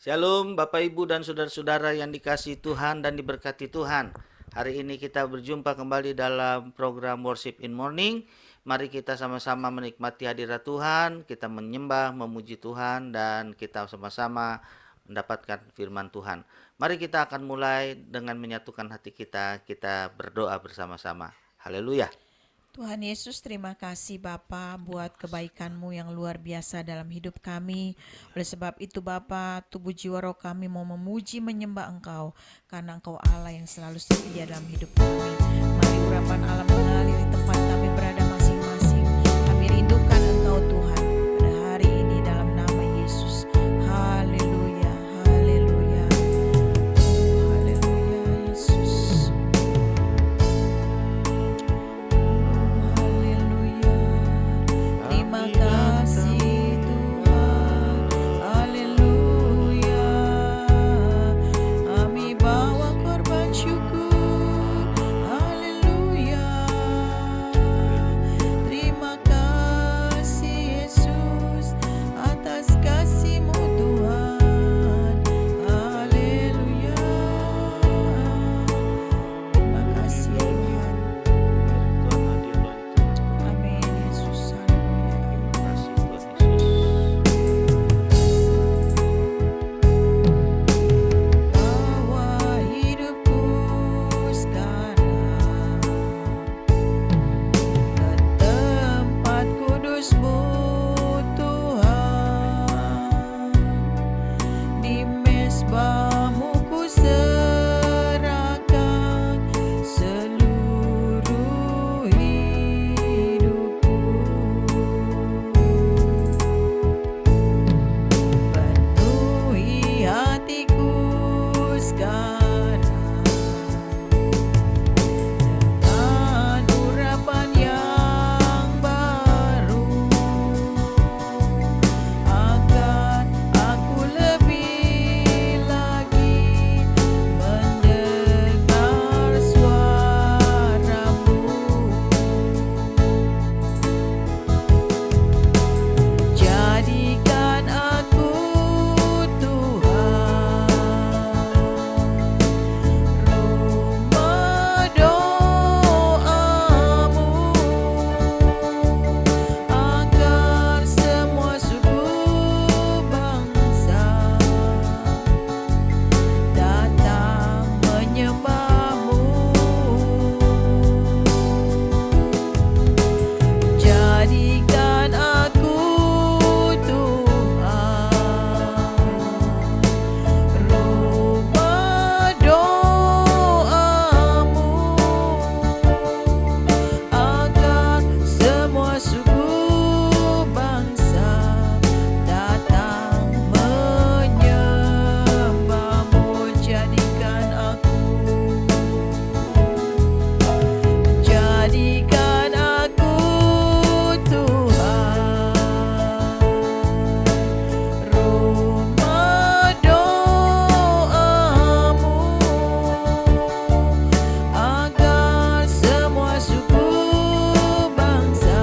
Shalom Bapak Ibu dan saudara-saudara yang dikasihi Tuhan dan diberkati Tuhan. Hari ini kita berjumpa kembali dalam program Worship in Morning. Mari kita sama-sama menikmati hadirat Tuhan, kita menyembah, memuji Tuhan, dan kita sama-sama mendapatkan firman Tuhan. Mari kita akan mulai dengan menyatukan hati kita berdoa bersama-sama. Haleluya. Tuhan Yesus, terima kasih Bapa buat kebaikan-Mu yang luar biasa dalam hidup kami. Oleh sebab itu Bapa, tubuh jiwa roh kami mau memuji menyembah Engkau, karena Engkau Allah yang selalu setia dalam hidup kami. Mari urapan Allah mengalir di tempat kami berada masing-masing. Kami rindukan Engkau Tuhan pada hari ini dalam nama Yesus. Haleluya, haleluya, haleluya Yesus. Terima kasih Tuhan, haleluya. Kami bawa korban syukur, haleluya. Terima kasih Yesus atas kasih-Mu Tuhan, haleluya. Terima kasih Tuhan. Amin Yesus, haleluya. Bawa hidupku sekarang ke tempat kudus-Mu Tuhan. Di mezbah-Mu ku serahkan seluruh hidupku. Penuhi hatiku sekarang dengan urapan yang baru, agar aku lebih lagi mendengar suara-Mu. Jadikan aku Tuhan rumah doa-Mu, agar semua suku bangsa datang menyembah-Mu. Jadikan aku Tuhan rumah doa-Mu, agar semua suku bangsa datang menyembah-Mu. Jadikan aku Tuhan rumah doa-Mu, agar semua suku bangsa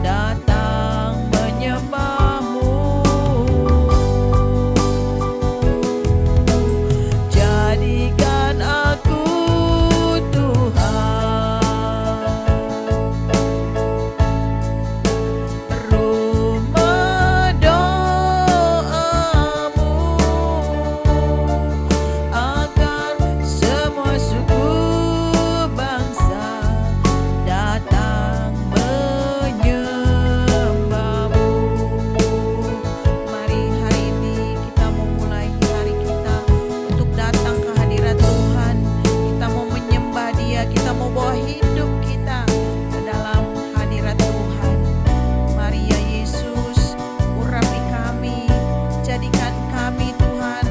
datang menyembah-Mu. Jadikan aku Tuhan rumah doa-Mu, agar semua suku bangsa datang menyembah-Mu. Mari hari ini kita mau mulai hari kita untuk datang ke hadirat Tuhan. Kita mau menyembah Dia, kita mau bawa hidup kita ke dalam hadirat Tuhan. Mari ya Yesus, urapi kami, jadikan kami Tuhan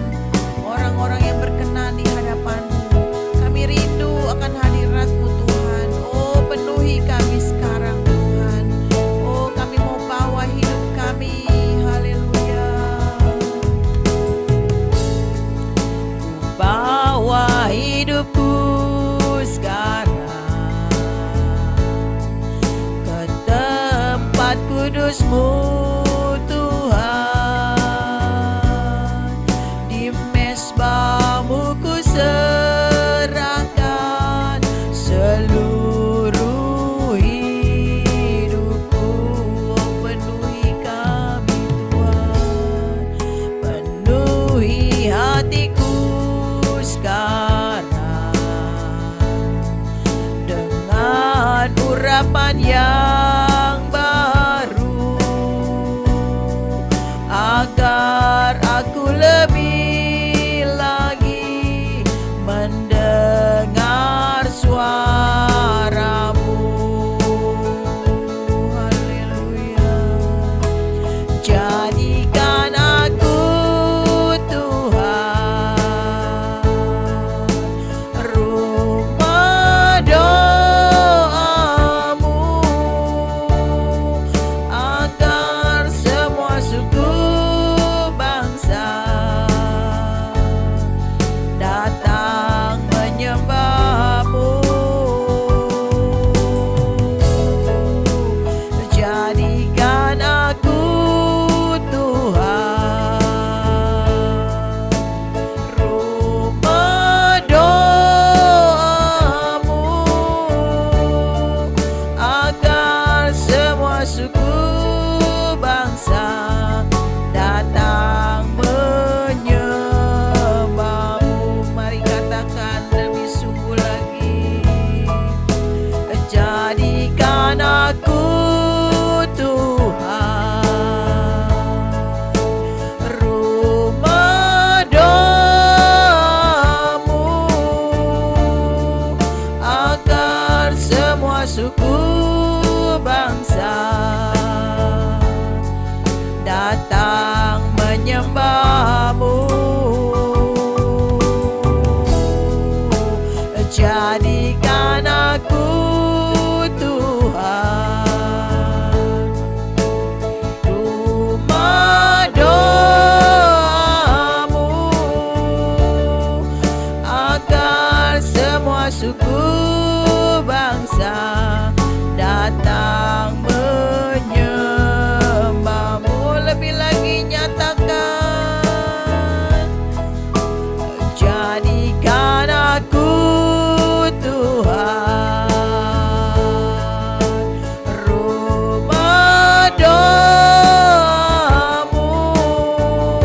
orang-orang yang berkenan di hadapan-Mu. Kami rindu akan hadirat-Mu Tuhan. Oh, penuhi kami sekarang Tuhan. Oh, kami mau bawa hidup kami, haleluya. Bawa hidupku sekarang ke tempat kudus-Mu Tuhan. hatiku sekarang dengan urapan yang baru, agar aku lebih lagi mendengar suaramu. Haleluya. Jadikan aku Tuhan rumah doamu, agar semua suku bangsa datang menyembahmu. Jadikan aku Tuhan rumah doamu, agar semua suku bangsa datang menyembahmu. Mari katakan lebih sungguh lagi. Jadikan aku Tuhan rumah doamu, agar semua suku bangsa datang menyembahmu. Jadikan aku Tuhan rumah doamu, agar semua suku bangsa datang menyembahmu. Lebih lagi nyatakan. Jadikan aku Tuhan rumah doamu,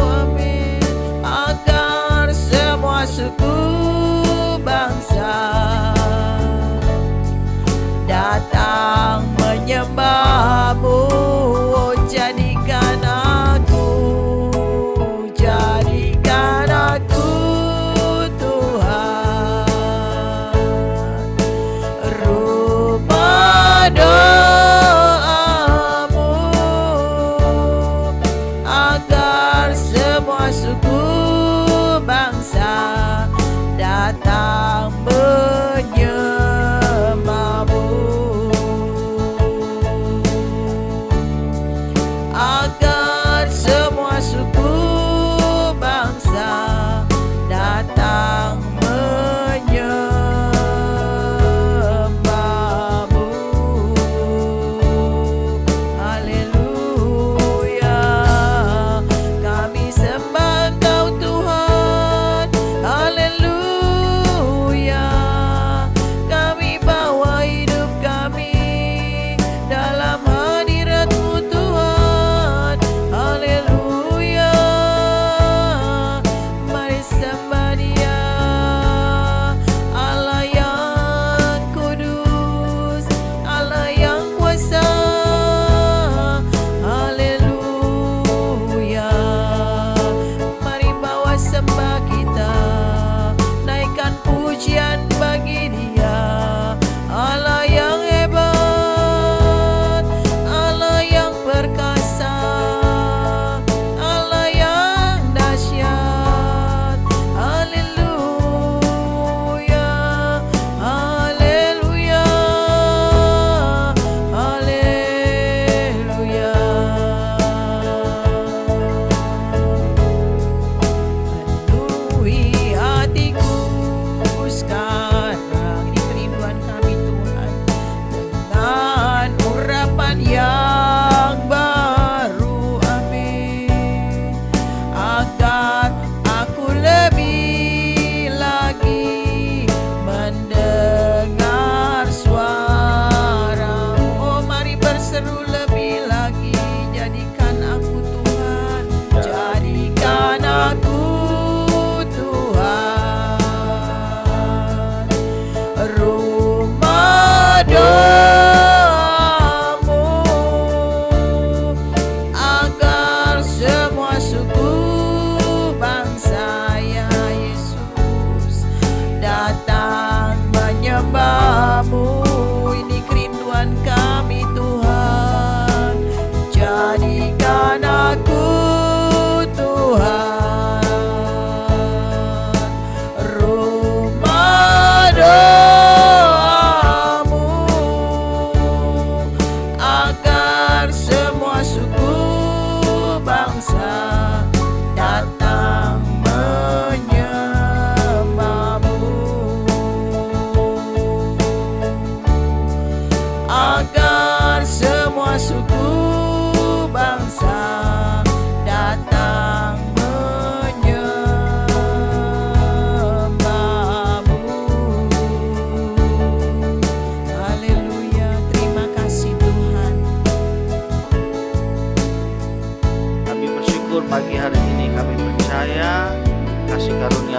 amin, agar semua suku bangsa datang menyembahmu. Jadikan aku Tuhan rumah doamu, agar semua suku bangsa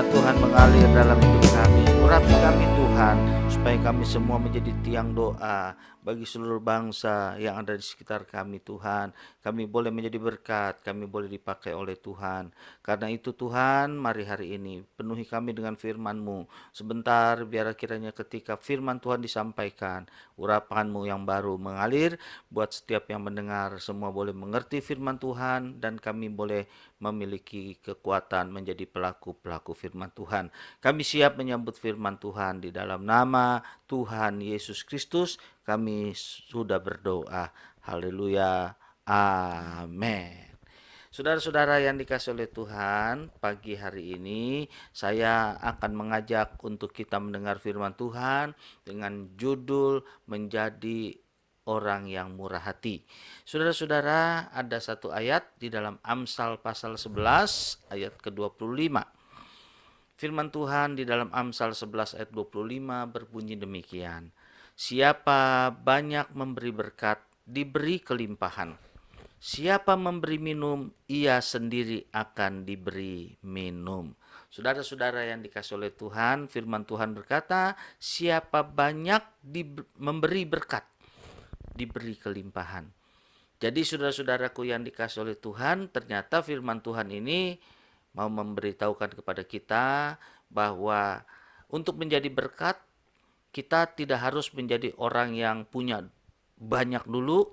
firman-Nya Tuhan mengalir dalam hidup kami. Urapi kami Tuhan, supaya kami semua menjadi tiang doa bagi seluruh bangsa yang ada di sekitar kami Tuhan. Kami boleh menjadi berkat, kami boleh dipakai oleh Tuhan. Karena itu Tuhan, mari hari ini penuhi kami dengan firman-Mu. Sebentar biar kiranya ketika firman Tuhan disampaikan, urapan-Mu yang baru mengalir, buat setiap yang mendengar semua boleh mengerti firman Tuhan, dan kami boleh memiliki kekuatan menjadi pelaku-pelaku firman Tuhan. Kami siap menyambut firman Tuhan di dalam nama Tuhan Yesus Kristus. Kami sudah berdoa. Haleluya. Amin. Saudara-saudara yang dikasihi oleh Tuhan, pagi hari ini saya akan mengajak untuk kita mendengar firman Tuhan dengan judul menjadi orang yang murah hati. Saudara-saudara, ada satu ayat di dalam Amsal pasal 11 ayat ke-25. Firman Tuhan di dalam Amsal 11 ayat 25 berbunyi demikian. Siapa banyak memberi berkat, diberi kelimpahan. Siapa memberi minum, ia sendiri akan diberi minum. Saudara-saudara yang dikasihi oleh Tuhan, firman Tuhan berkata, siapa banyak memberi berkat, diberi kelimpahan. Jadi saudara-saudaraku yang dikasihi oleh Tuhan, ternyata firman Tuhan ini mau memberitahukan kepada kita bahwa untuk menjadi berkat, kita tidak harus menjadi orang yang punya banyak dulu.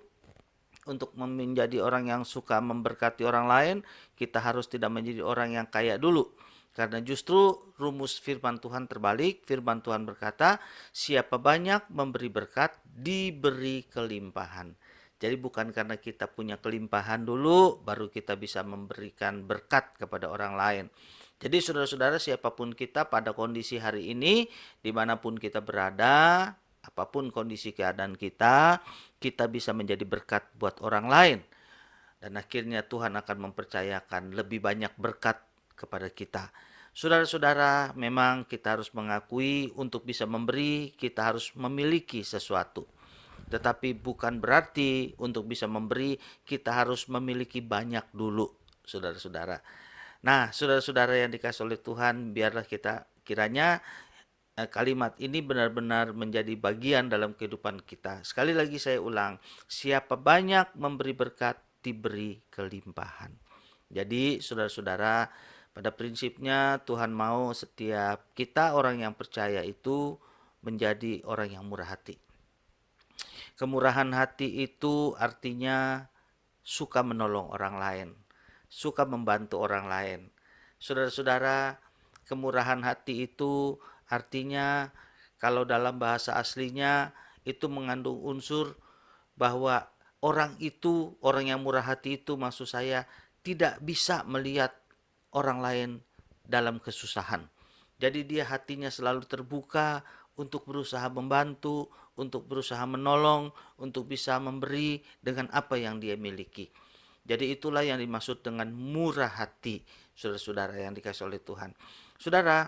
Untuk menjadi orang yang suka memberkati orang lain, kita harus tidak menjadi orang yang kaya dulu. Karena justru rumus firman Tuhan terbalik. Firman Tuhan berkata, siapa banyak memberi berkat, diberi kelimpahan. Jadi bukan karena kita punya kelimpahan dulu, baru kita bisa memberikan berkat kepada orang lain. Jadi saudara-saudara, siapapun kita pada kondisi hari ini, dimanapun kita berada, apapun kondisi keadaan kita bisa menjadi berkat buat orang lain. Dan akhirnya Tuhan akan mempercayakan lebih banyak berkat kepada kita. Saudara-saudara, memang kita harus mengakui untuk bisa memberi, kita harus memiliki sesuatu. Tetapi bukan berarti untuk bisa memberi, kita harus memiliki banyak dulu, saudara-saudara. Nah, saudara-saudara yang dikasihi oleh Tuhan, biarlah kita kiranya kalimat ini benar-benar menjadi bagian dalam kehidupan kita. Sekali lagi saya ulang, siapa banyak memberi berkat, diberi kelimpahan. Jadi saudara-saudara, pada prinsipnya Tuhan mau setiap kita orang yang percaya itu menjadi orang yang murah hati. Kemurahan hati itu artinya suka menolong orang lain, suka membantu orang lain. Saudara-saudara, kemurahan hati itu artinya kalau dalam bahasa aslinya itu mengandung unsur bahwa orang yang murah hati itu maksud saya tidak bisa melihat orang lain dalam kesusahan. Jadi dia hatinya selalu terbuka untuk berusaha membantu, untuk berusaha menolong, untuk bisa memberi dengan apa yang dia miliki. Jadi itulah yang dimaksud dengan murah hati, saudara-saudara yang dikasihi oleh Tuhan. Saudara,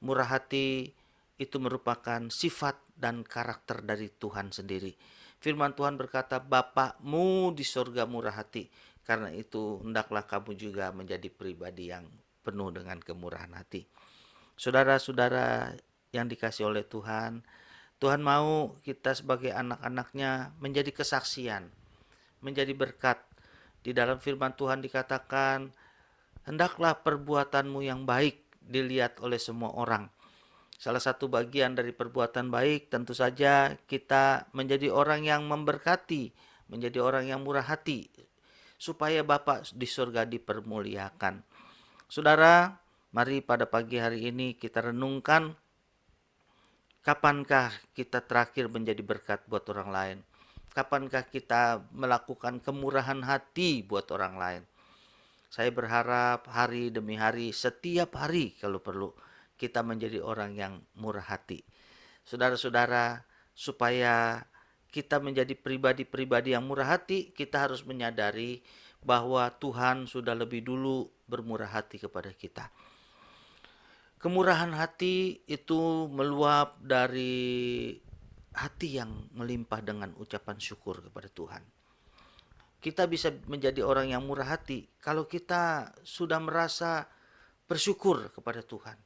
murah hati itu merupakan sifat dan karakter dari Tuhan sendiri. Firman Tuhan berkata, Bapakmu di sorga murah hati. Karena itu hendaklah kamu juga menjadi pribadi yang penuh dengan kemurahan hati. Saudara-saudara yang dikasihi oleh Tuhan, Tuhan mau kita sebagai anak-anaknya menjadi kesaksian, menjadi berkat. Di dalam firman Tuhan dikatakan, hendaklah perbuatanmu yang baik dilihat oleh semua orang. Salah satu bagian dari perbuatan baik tentu saja kita menjadi orang yang memberkati, menjadi orang yang murah hati, supaya Bapa di surga dipermuliakan. Saudara, mari pada pagi hari ini kita renungkan, kapankah kita terakhir menjadi berkat buat orang lain? Kapankah kita melakukan kemurahan hati buat orang lain? Saya berharap hari demi hari, setiap hari kalau perlu, kita menjadi orang yang murah hati. Saudara-saudara, supaya kita menjadi pribadi-pribadi yang murah hati, kita harus menyadari bahwa Tuhan sudah lebih dulu bermurah hati kepada kita. Kemurahan hati itu meluap dari hati yang melimpah dengan ucapan syukur kepada Tuhan. Kita bisa menjadi orang yang murah hati kalau kita sudah merasa bersyukur kepada Tuhan.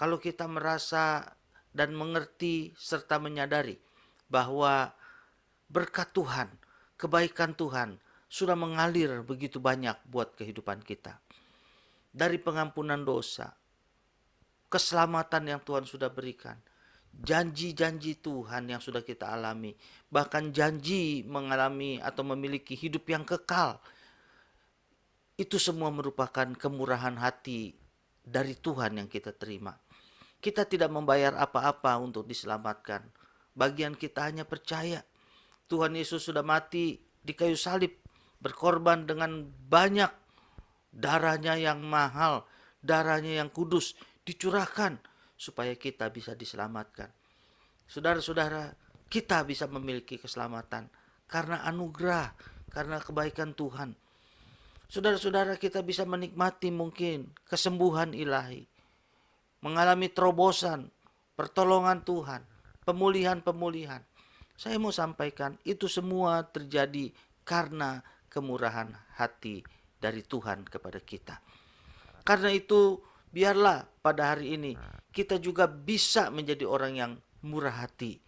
kalau kita merasa dan mengerti serta menyadari bahwa berkat Tuhan, kebaikan Tuhan sudah mengalir begitu banyak buat kehidupan kita. Dari pengampunan dosa, keselamatan yang Tuhan sudah berikan, janji-janji Tuhan yang sudah kita alami, bahkan janji mengalami atau memiliki hidup yang kekal. Itu semua merupakan kemurahan hati dari Tuhan yang kita terima. Kita tidak membayar apa-apa untuk diselamatkan. Bagian kita hanya percaya. Tuhan Yesus sudah mati di kayu salib, berkorban dengan banyak, darahnya yang mahal, darahnya yang kudus, dicurahkan supaya kita bisa diselamatkan. Saudara-saudara, kita bisa memiliki keselamatan karena anugerah, karena kebaikan Tuhan. Saudara-saudara, kita bisa menikmati mungkin kesembuhan ilahi, mengalami terobosan, pertolongan Tuhan, pemulihan-pemulihan. Saya mau sampaikan, itu semua terjadi karena kemurahan hati dari Tuhan kepada kita. Karena itu, biarlah pada hari ini kita juga bisa menjadi orang yang murah hati.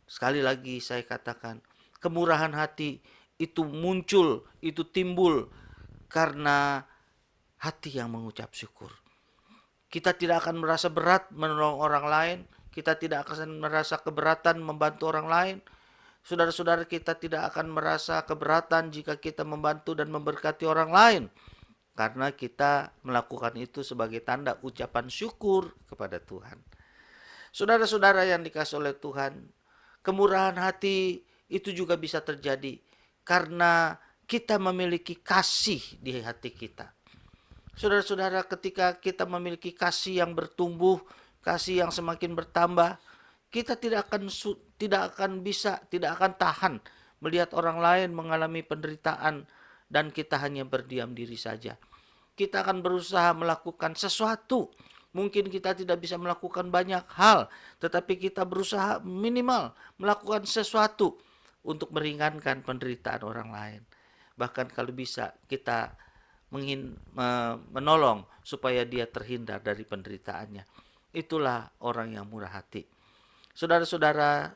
Sekali lagi saya katakan, kemurahan hati itu muncul, itu timbul karena hati yang mengucap syukur. Kita tidak akan merasa berat menolong orang lain. Kita tidak akan merasa keberatan membantu orang lain. Saudara-saudara, kita tidak akan merasa keberatan jika kita membantu dan memberkati orang lain. Karena kita melakukan itu sebagai tanda ucapan syukur kepada Tuhan. Saudara-saudara yang dikasihi oleh Tuhan, kemurahan hati itu juga bisa terjadi karena kita memiliki kasih di hati kita. Saudara-saudara, ketika kita memiliki kasih yang bertumbuh, kasih yang semakin bertambah, kita tidak akan tahan melihat orang lain mengalami penderitaan dan kita hanya berdiam diri saja. Kita akan berusaha melakukan sesuatu. Mungkin kita tidak bisa melakukan banyak hal, tetapi kita berusaha minimal melakukan sesuatu untuk meringankan penderitaan orang lain. Bahkan kalau bisa kita menolong supaya dia terhindar dari penderitaannya. Itulah orang yang murah hati. Saudara-saudara,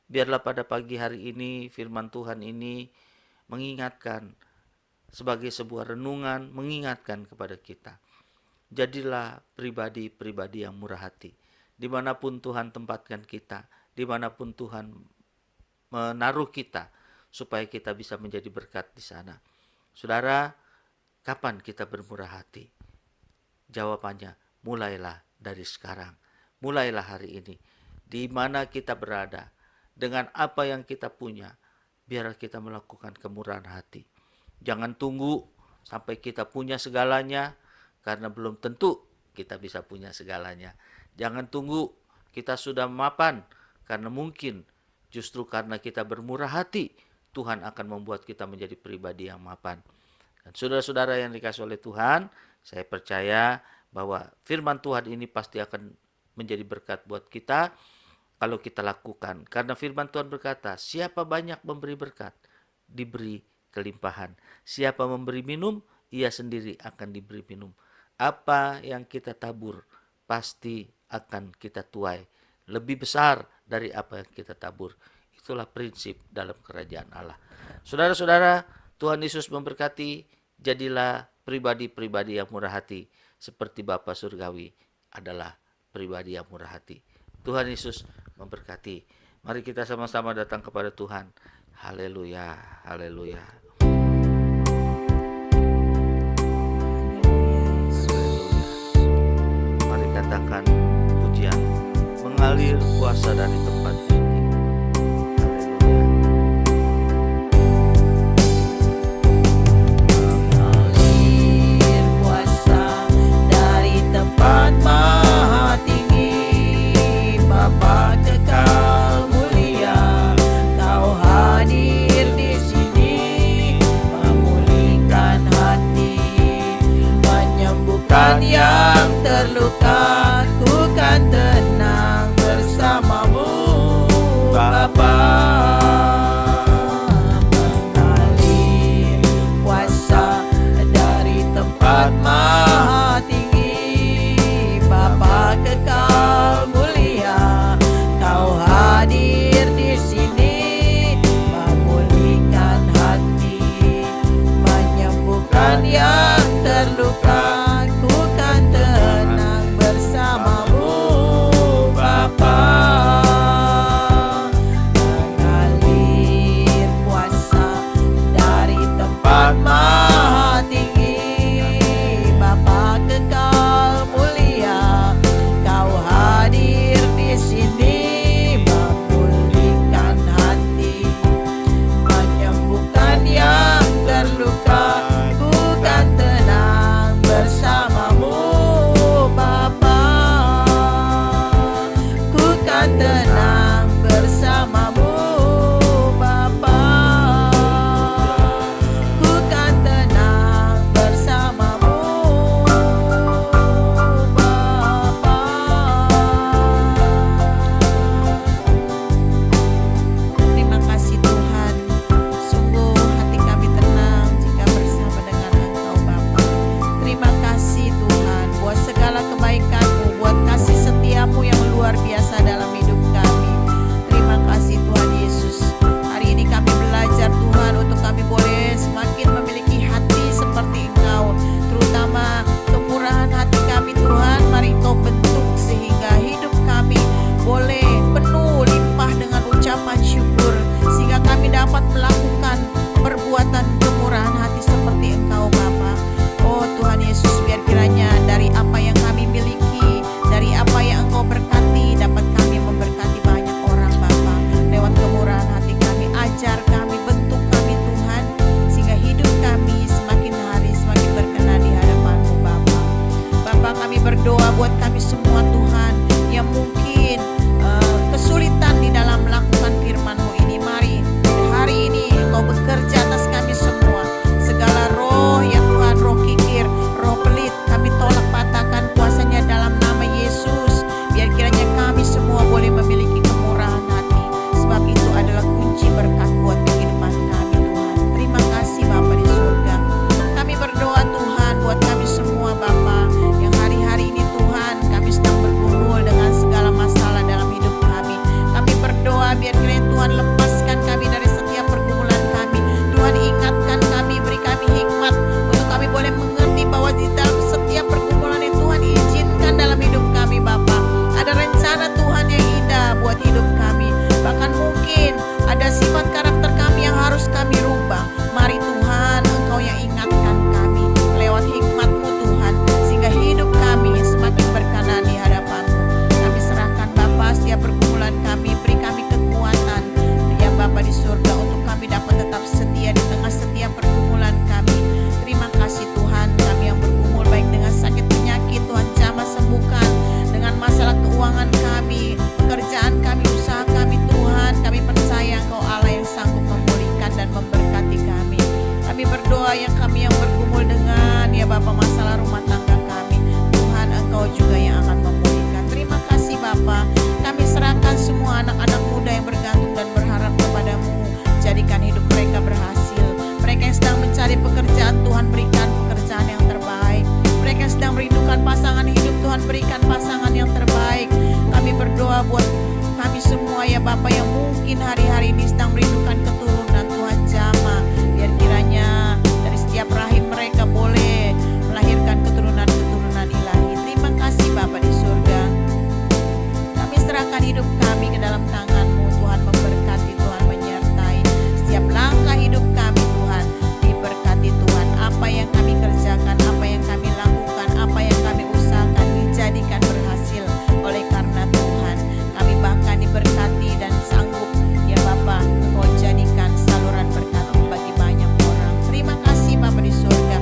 biarlah pada pagi hari ini firman Tuhan ini mengingatkan sebagai sebuah renungan, mengingatkan kepada kita. Jadilah pribadi-pribadi yang murah hati. Dimanapun Tuhan tempatkan kita, dimanapun Tuhan menaruh kita, supaya kita bisa menjadi berkat di sana. Saudara, kapan kita bermurah hati? Jawabannya, mulailah dari sekarang. Mulailah hari ini. Di mana kita berada, dengan apa yang kita punya, biar kita melakukan kemurahan hati. Jangan tunggu sampai kita punya segalanya, karena belum tentu kita bisa punya segalanya. Jangan tunggu kita sudah mapan, karena mungkin justru karena kita bermurah hati, Tuhan akan membuat kita menjadi pribadi yang mapan. Dan saudara-saudara yang dikasihi oleh Tuhan, saya percaya bahwa firman Tuhan ini pasti akan menjadi berkat buat kita kalau kita lakukan. Karena firman Tuhan berkata, siapa banyak memberi berkat, diberi kelimpahan. Siapa memberi minum, ia sendiri akan diberi minum. Apa yang kita tabur, pasti akan kita tuai. Lebih besar dari apa yang kita tabur. Itulah prinsip dalam kerajaan Allah. Saudara-saudara, Tuhan Yesus memberkati. Jadilah pribadi-pribadi yang murah hati. Seperti Bapa Surgawi adalah pribadi yang murah hati. Tuhan Yesus memberkati. Mari kita sama-sama datang kepada Tuhan. Haleluya, haleluya. Mari katakan pujian mengalir kuasa dari tempat ini. Mengalir kuasa dari tempat maha tinggi, Bapa kekal mulia, Kau hadir di sini, memulihkan hati, menyembuhkan yang terluka, ku kan tenang bersamamu, Bapa. Mengalir kuasa dari tempat maha tinggi, Bapa kekal luar biasa dalam hidup kami. Terima kasih Tuhan Yesus. Hari ini kami belajar Tuhan untuk kami boleh semakin memiliki hati seperti Engkau, terutama kemurahan hati kami Tuhan. Mari Engkau bentuk sehingga hidup kami boleh penuh limpah dengan ucapan syukur, sehingga kami dapat melakukan perbuatan kemurahan hati seperti Engkau Bapa. Oh Tuhan Yesus, biar kiranya dari apa yang kami miliki, dari apa yang Engkau berkati, dapat kami memberkati banyak orang Bapa. Lewat kemurahan hati kami, ajar kami, bentuk kami Tuhan, sehingga hidup kami semakin hari semakin berkenan di hadapan-Mu Bapa. Bapa, kami berdoa buat kami semua Tuhan yang mungkin kesulitan di dalam melakukan firman-Mu ini. Mari hari ini Engkau bekerja atas kami semua. Segala roh ya Tuhan, roh kikir, roh pelit, kami tolak patahkan kuasanya dalam nama Yesus. Biar kiranya kami semua boleh memiliki kemurahan hati, sebab itu adalah kunci berkat buat kehidupan kami Tuhan. Terima kasih Bapa di surga. Kami berdoa Tuhan buat kami semua Bapa, yang hari-hari ini Tuhan kami sedang bergumul dengan segala masalah dalam hidup kami. Kami berdoa biar kiranya Tuhan lepaskan kami dari setiap pergumulan kami. Tuhan ingatkan kami, beri kami hikmat untuk kami boleh mengerti bahwa di dalam setiap pergumulan yang Tuhan izinkan dalam hidup kami Bapa, ada rencana Tuhan yang indah buat hidup kami. Bahkan mungkin ada sifat karakter kami yang harus kami rubah. Mari Tuhan, Engkau yang ingatkan kami lewat hikmat-Mu Tuhan, sehingga hidup kami semakin berkenan di hadapan-Mu. Kami serahkan Bapa setiap pergumulan kami, beri kami kekuatan ya Bapa di surga, untuk kami dapat tetap setia di tengah setiap pergumulan kami. Terima kasih Tuhan, kami yang bergumul baik dengan sakit penyakit, Tuhan jamah sembuhkan. Dengan masalah keuangan kami, pekerjaan kami, usaha kami Tuhan, kami percaya Engkau Allah yang sanggup memulihkan dan memberkati kami. Kami berdoa kami yang bergumul dengan ya Bapa masalah rumah tangga kami, Tuhan Engkau juga yang akan memulihkan. Terima kasih Bapa, kami serahkan semua anak-anak muda yang bergantung dan berharap kepada-Mu. Jadikan hidup mereka berhasil. Mereka yang sedang mencari pekerjaan, Tuhan berikan pekerjaan yang terbaik. Mereka yang sedang merindukan pasangan hidup, Tuhan berikan pasangan yang terbaik. Kami berdoa buat kami semua ya Bapa yang mungkin hari-hari ini sedang merindukan keturunan, Tuhan jamah. Biar kiranya dari setiap rahim mereka boleh melahirkan keturunan-keturunan ilahi. Terima kasih Bapa di surga. Kami serahkan hidup kami ke dalam tangan-Mu Tuhan, memberkati Tuhan, menyertai setiap langkah hidup kami Tuhan. Diberkati Tuhan, apa yang kami kerjakan, apa yang kami lakukan, apa yang kami usahakan dijadikan berhasil oleh karena Tuhan. Kami bahkan diberkati dan sanggup ya Bapa Engkau jadikan saluran berkat bagi banyak orang. Terima kasih Bapa di surga.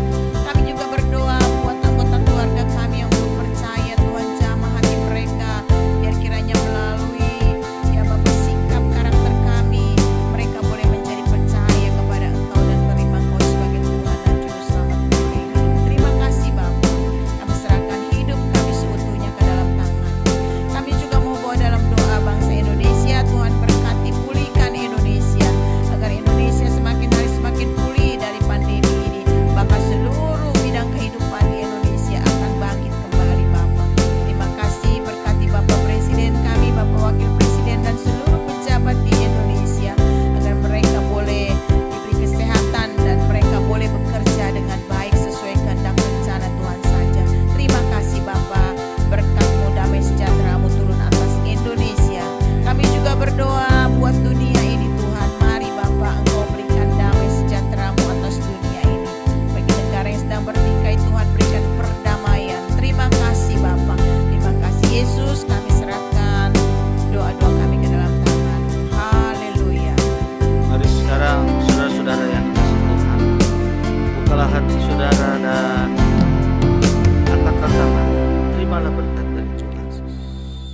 Kami juga berdoa buat anggota keluarga kami yang belum percaya, Tuhan jamah hati mereka. Biar kiranya melalui ya Bapa sikap karakter kami, mereka boleh menjadi percaya kepada Engkau dan menerima Engkau sebagai Tuhan dan Juru Selamat mereka. Terima kasih Bapa. Kami serahkan hidup kami seutuhnya ke dalam tangan. Kami juga mau bawa dalam doa bangsa Indonesia. Tuhan berkati, pulihkan Indonesia, agar Indonesia semakin hari semakin pulih dari pandemi ini. Bahkan seluruh bidang kehidupan di Indonesia akan bangkit kembali Bapa. Terima kasih, berkati Bapak Presiden kami, Bapak Wakil Presiden dan seluruh pejabat di Indonesia, agar mereka boleh diberi kesehatan dan mereka boleh bekerja dengan baik sesuai kehendak rencana Tuhan saja. Terima kasih Bapa, berkat-Mu, damai sejahtera-Mu turun atas Indonesia. Kami juga berdoa buat dunia ini Tuhan. Mari Bapa Engkau berikan damai sejahtera-Mu atas dunia ini. Bagi negara yang sedang bertikai Tuhan berikan perdamaian. Terima kasih Bapa. Terima kasih Yesus, kami serahkan doa-doa kami ke dalam tangan. Haleluya. Mari sekarang saudara-saudara yang dikasihi Tuhan, bukalah hati saudara dan angkatlah tangan. Terimalah berkat dari Tuhan.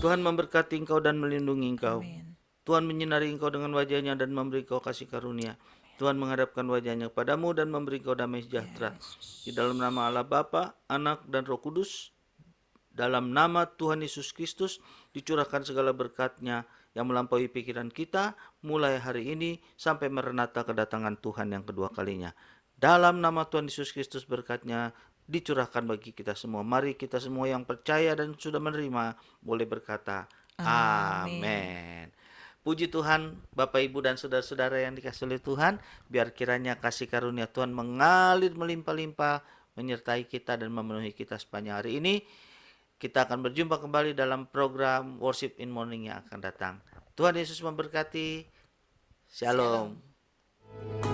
Tuhan memberkati engkau dan melindungi engkau. Amin. Tuhan menyinari engkau dengan wajah-Nya dan memberi engkau kasih karunia. Tuhan menghadapkan wajah-Nya kepadamu dan memberi engkau damai sejahtera. Di dalam nama Allah Bapa, Anak dan Roh Kudus, dalam nama Tuhan Yesus Kristus, dicurahkan segala berkat-Nya yang melampaui pikiran kita mulai hari ini sampai merenata kedatangan Tuhan yang kedua kalinya. Dalam nama Tuhan Yesus Kristus berkat-Nya dicurahkan bagi kita semua. Mari kita semua yang percaya dan sudah menerima boleh berkata Amin. Amin. Puji Tuhan, Bapak Ibu dan saudara-saudara yang dikasihi oleh Tuhan, biar kiranya kasih karunia Tuhan mengalir melimpah-limpah menyertai kita dan memenuhi kita sepanjang hari ini. Kita akan berjumpa kembali dalam program Worship in Morning yang akan datang. Tuhan Yesus memberkati. Shalom. Shalom.